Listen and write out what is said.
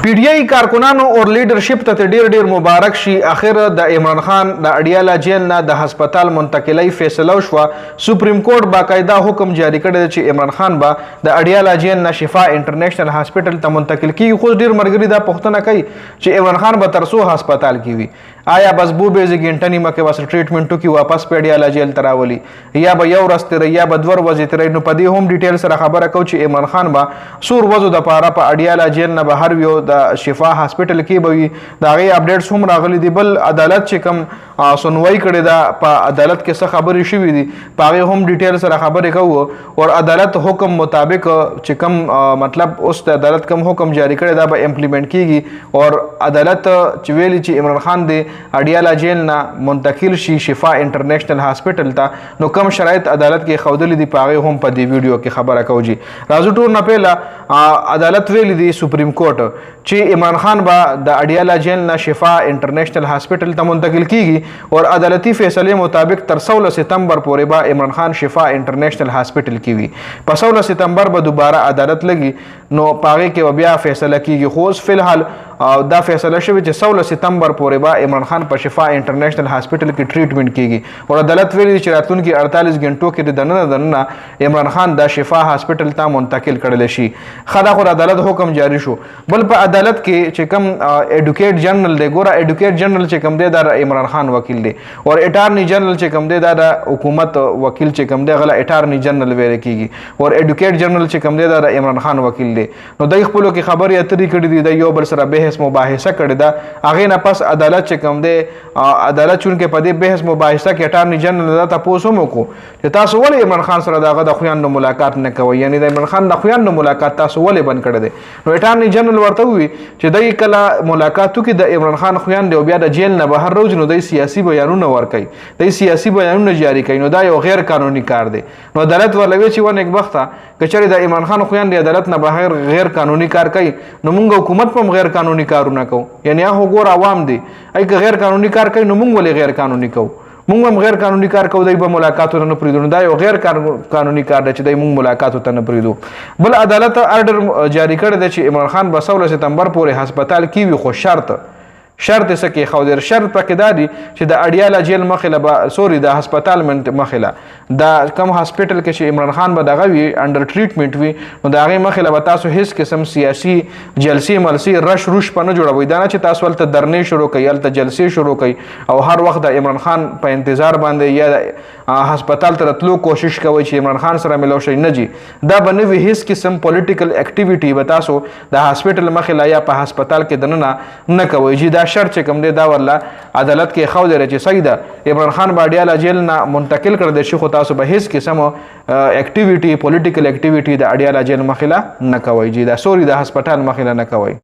पीडीआई कारकुनानों और लीडरशिप ته ډیر ډیر مبارک شي. اخر د عمران خان د اډیاله جیل نه د هسپتال منتقلی فیصله وشوه. سپریم کورټ باقاعده حکم جاری کړی چې عمران خان به د اډیاله جیل نه شفا انټرنیشنل هاسپټل ته منتقل کیږي. خو ډیر مرګري دا پوښتنه کوي چې عمران خان به تر څو هسپتال کې وي؟ آیا بس بو به زګینټنی مکه وس ټریټمنټو کې واپس په اډیاله جیل تراولي یا به یو ورځ تر یا به دوه ورځې تر؟ نو په دې هم ډیټیل سره خبره کو چې عمران خان به سور وزو د پاره په اډیاله جیل نه بهر ویو د شفا هاسپټل کې به وي. دا غي اپډیټس هم راغلي دي. بل عدالت چې کوم سنوي کړي دا په عدالت کې څه خبرې شوې دي په هغه هم ډیټیل سره خبرې کوو او عدالت حکم مطابق چې کوم مطلب اوس د عدالت کوم حکم جاری کړي دا به امپلیمنٹ کیږي او عدالت چې ویلي چې عمران خان دی اډیاله جیل نه منتقل شي شفا انټرنیشنل هاسپټل ته. نو کوم شرایط عدالت کې خودلې دي په هغه هم په دې ویډیو کې خبره کوو. جی راځو ټول نه پهلا عدالت ویلي دي سپریم کورټ چې عمران خان با د اډیاله جیل نه شفا انټرنیشنل هاسپټل ته منتقل کیږي او عدالتي فیصله مطابق تر 16 ستمبر پورې به عمران خان شفا انټرنیشنل هاسپټل کې وي. په 16 ستمبر به دوباره عدالت لګي نو پاغه کې بیا فیصله کیږي. خو اوس فلحال دا فیصله شوی چې 16 ستمبر پورې به عمران خان په شفا انټرنیشنل هاسپټل کې ټریټمنټ کیږي او عدالت ویلي چې راتلونکي 48 غنټو کې د دننه عمران خان د شفا هاسپټل ته منتقل کړل شي. خدا خو عدالت حکم جاری شو. بل په عدالت کې چې کوم ایډوکیټ جنرال دی ګوره ایډوکیټ جنرال چې کوم دی دا عمران خان وکیل دی او اټارنی جنرال چې کوم دی دا د حکومت وکیل چې کوم دی غلا اټارنی جنرال ویل کیږي او ایډوکیټ جنرال چې کوم دی دا عمران خان وکیل دی. نو دای خپل کې خبرې اترې کړې دي د یو بل سره بحث مباحثه کړې ده. هغه نه پس عدالت چې کوم دی عدالت چون کې په دې بحث مباحثه کې اټارنی جنرال دا تاسو مو کو چې تاسو ولې عمران خان سره داغه د خویانو ملاقات نه کوي یعنی د عمران خان د خویانو ملاقات تاسو ولې بند کړی دی؟ نو اټارنی جنرال ورته وی چې دای کله ملاقاتو کې د عمران خان خویان دی او بیا د جیل نه بهر روز نو د سیاسي بیانونه ورکوي د سیاسي بیانونه جاری کوي. نو دا یو غیر قانوني کار دی. نو عدالت ولوي چې ونه یک وخته کچری د عمران خان خویان دی عدالت نه بهر غیر قانوني کار کوي نو موږ حکومت په غیر قانوني کارونه کوو. یعنی هغه ګور عوام دی ای غیر قانوني کار کوي نو موږ ولې غیر قانوني کوو؟ موږ هم غیر قانوني کار کوو د ملاقاتو نه پریدو. دا یو غیر قانوني کار دی چې د موږ ملاقاتو ته نه پریدو. بل عدالت آرډر جاری کړی دی چې عمران خان به 16 ستمبر پورې هسپتال کې وي. خو شرط سکه خو در شرط پکې دادي چې د اډیاله جیل مخله به سوري د هسپتال مخله د کم هسپټل کې چې عمران خان به دغه وي انډر ټریټمنټ وي نو د هغه مخله به تاسو هیڅ قسم سیاسي جلسې ملسي رش روش پنه جوړوي. دا نه چې تاسو ولته درنې شروع کوي ولته جلسې شروع کوي او هر وخت د عمران خان په انتظار باندې یا هسپتال ته راتلو کوشش کوي چې عمران خان سره ملو شي نه جي. دا بنوي هیڅ قسم پولیټیکل اکټیویټي به تاسو د هسپټل مخله یا په هسپتال کې دننه نه کوي. جی دا شرط چې کوم دی دا ورله عدالت کې خو درې چې صحیح ده عمران خان باډیاله جیل نه منتقل کړ دي شي خو تاسو به هیڅ قسم اکټیویټي پولیټیکل اکټیویټي د اډیاله جیل مخله نه کوي. جی دا سوري د هسپتال مخله نه کوي.